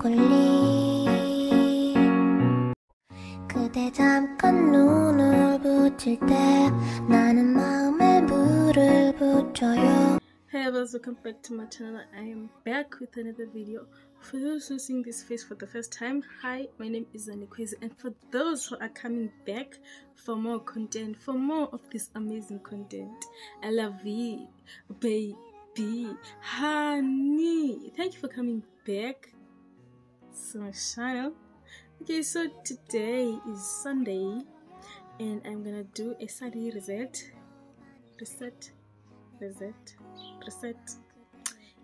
브로콜리 그대 잠깐 눈을 붙일 때 나는 마음에 물을 붙여요. Hey everyone, welcome back to my channel. I am back with another video. For those who are seeing this face for the first time, hi, my name is Zanikwezi, and for those who are coming back for more content, for more of this amazing content, I love you, baby, honey. Thank you for coming back to my channel. Okay, so today is Sunday, and I'm gonna do a Sunday reset.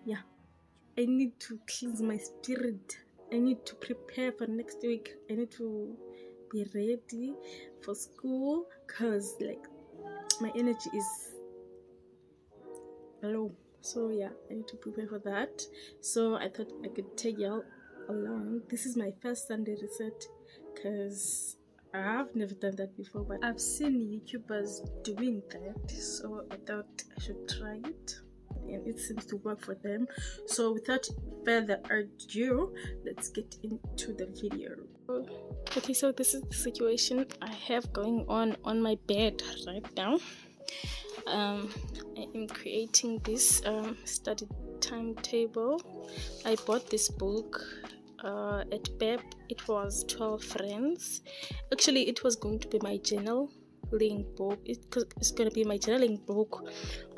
Yeah, I need to cleanse my spirit. I need to prepare for next week. I need to be ready for school because like my energy is low. So yeah, I need to prepare for that. So I thought I could take y'all along. This is my first Sunday reset because I've never done that before, but I've seen YouTubers doing that, so I thought I should try it, and it seems to work for them. So without further ado, let's get into the video. Okay, so this is the situation I have going on my bed right now. I am creating this study timetable. I bought this book at BEP. It was 12 Friends. Actually, it was going to be my journaling book. It's gonna be my journaling book,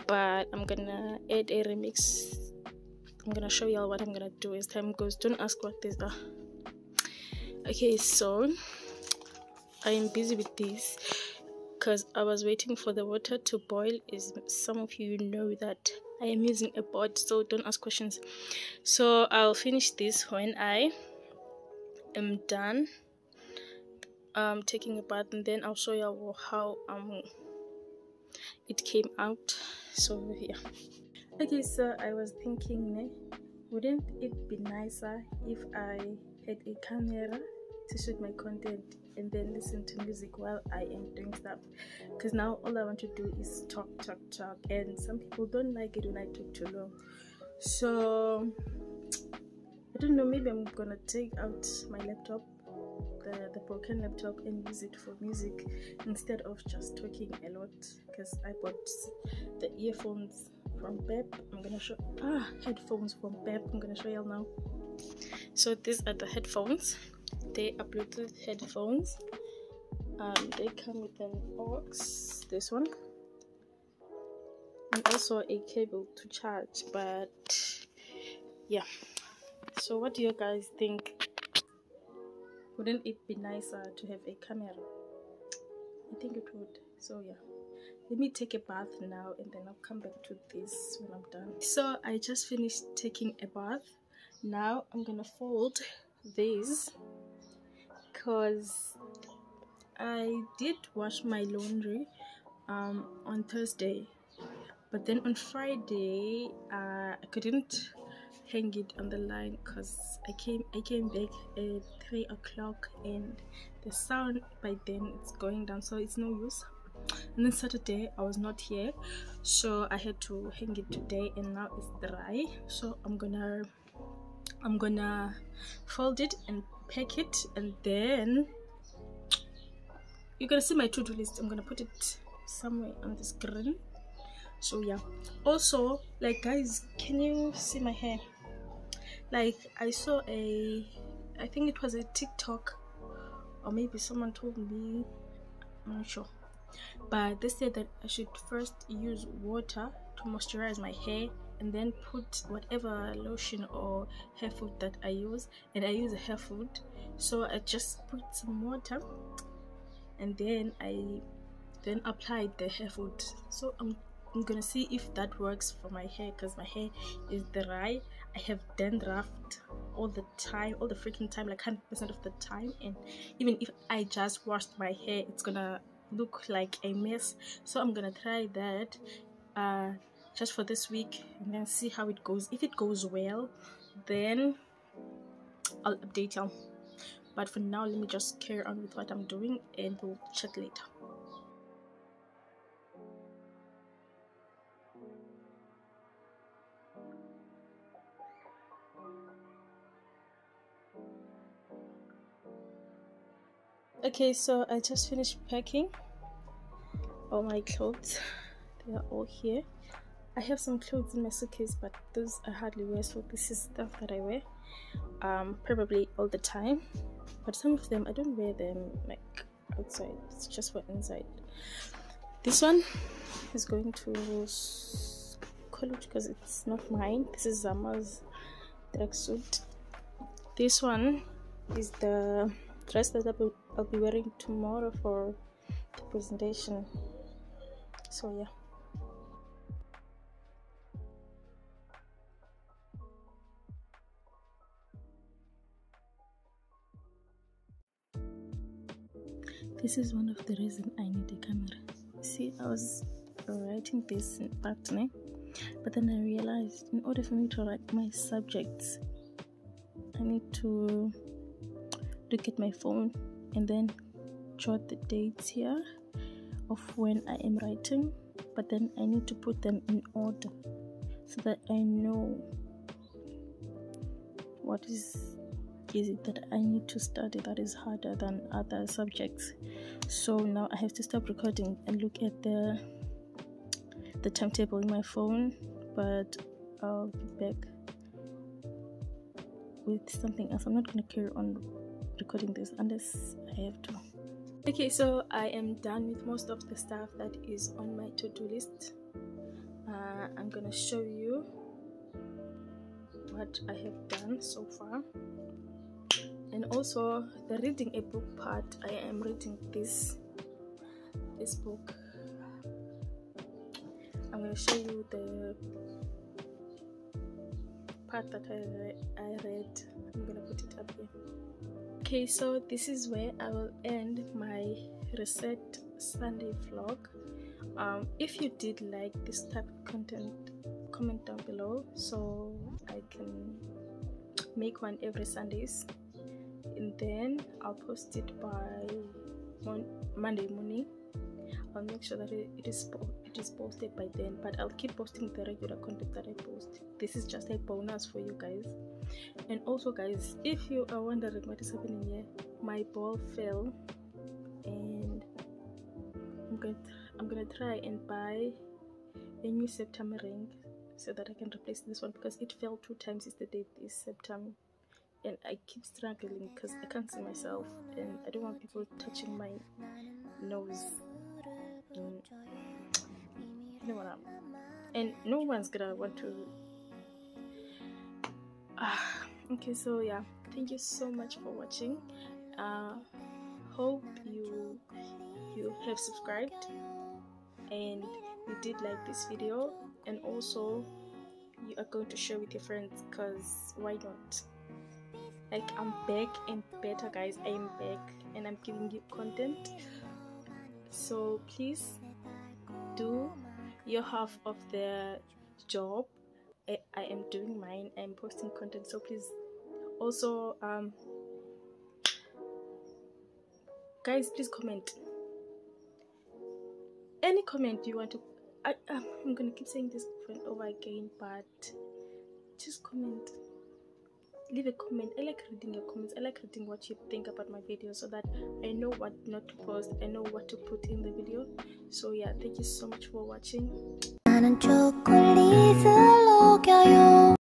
but I'm gonna add a remix. I'm gonna show y'all what I'm gonna do as time goes. Don't ask what these are. Okay, so I am busy with this because I was waiting for the water to boil. As some of you know that I am using a pot, so don't ask questions. So I'll finish this when I am done taking a bath, and then I'll show you how it came out. So yeah. Okay, so I was thinking, wouldn't it be nicer if I had a camera to shoot my content and then listen to music while I am doing stuff? Because now all I want to do is talk, and some people don't like it when I talk too long. So I don't know, maybe I'm gonna take out my laptop, the broken laptop, and use it for music instead of just talking a lot, because I bought the earphones from BEP. I'm gonna show headphones from BEP. I'm gonna show y'all now. So these are the headphones. They are Bluetooth headphones. They come with an aux, this one, and also a cable to charge. But yeah, so what do you guys think? Wouldn't it be nicer to have a camera? I think it would. So yeah, let me take a bath now, and then I'll come back to this when I'm done. So I just finished taking a bath. Now I'm gonna fold these because I did wash my laundry on Thursday, but then on Friday I couldn't hang it on the line because I came back at 3 o'clock, and the sun by then it's going down, so it's no use. And then Saturday I was not here, so I had to hang it today, and now it's dry. So I'm gonna fold it and pack it, and then you're gonna see my to-do list. I'm gonna put it somewhere on the screen. So yeah, also, like, guys, can you see my hair? Like, I saw I think it was a TikTok, or maybe someone told me, I'm not sure, but they said that I should first use water to moisturize my hair, and then put whatever lotion or hair food that I use, and I use a hair food. So I just put some water, and then I applied the hair food. So I'm gonna see if that works for my hair, because my hair is dry. I have dandruff all the time, all the freaking time, like 100% of the time, and even if I just washed my hair, it's gonna look like a mess. So I'm gonna try that just for this week, and then see how it goes. If it goes well, then I'll update y'all, but for now let me just carry on with what I'm doing, and we'll chat later. Okay, so I just finished packing all my clothes. They are all here. I have some clothes in my suitcase, but those I hardly wear, so this is stuff that I wear probably all the time, but some of them I don't wear them like outside. It's just for inside. This one is going to college because it's not mine. This is Zama's tracksuit. This one is the dress that I'll be wearing tomorrow for the presentation. So yeah. This is one of the reasons I need a camera. See, I was writing this in partner, but then I realized in order for me to write my subjects, I need to look at my phone and then jot the dates here of when I am writing, but then I need to put them in order so that I know what is it that I need to study that is harder than other subjects. So now I have to stop recording and look at the timetable in my phone, but I'll be back with something else. I'm not going to carry on recording this unless I have to. Okay, so I am done with most of the stuff that is on my to-do list. I'm going to show you what I have done so far. And also the reading a book part, I am reading this book. I'm going to show you the part that I read. I'm going to put it up here. Okay, so this is where I will end my Reset Sunday vlog. If you did like this type of content, comment down below so I can make one every Sundays. And then I'll post it by Monday morning. I'll make sure that it is posted by then, but I'll keep posting the regular content that I post. This is just a bonus for you guys. And also guys, if you are wondering what is happening here, my ball fell and I'm gonna try and buy a new septum ring so that I can replace this one, because it fell 2 times yesterday, this septum, and I keep struggling because I can't see myself and I don't want people touching my nose. You know what I mean? And no one's gonna want to. Okay, so yeah, thank you so much for watching. Hope you have subscribed and you did like this video, and also you are going to share with your friends, because why not? Like, I'm back and better, guys. I am back and I'm giving you content, so please do your half of the job. I am doing mine. I'm posting content, so please also guys, please comment any comment you want to. I'm gonna keep saying this over and over again, but just comment, leave a comment. I like reading your comments. I like reading what you think about my video, so that I know what not to post, I know what to put in the video. So yeah, thank you so much for watching.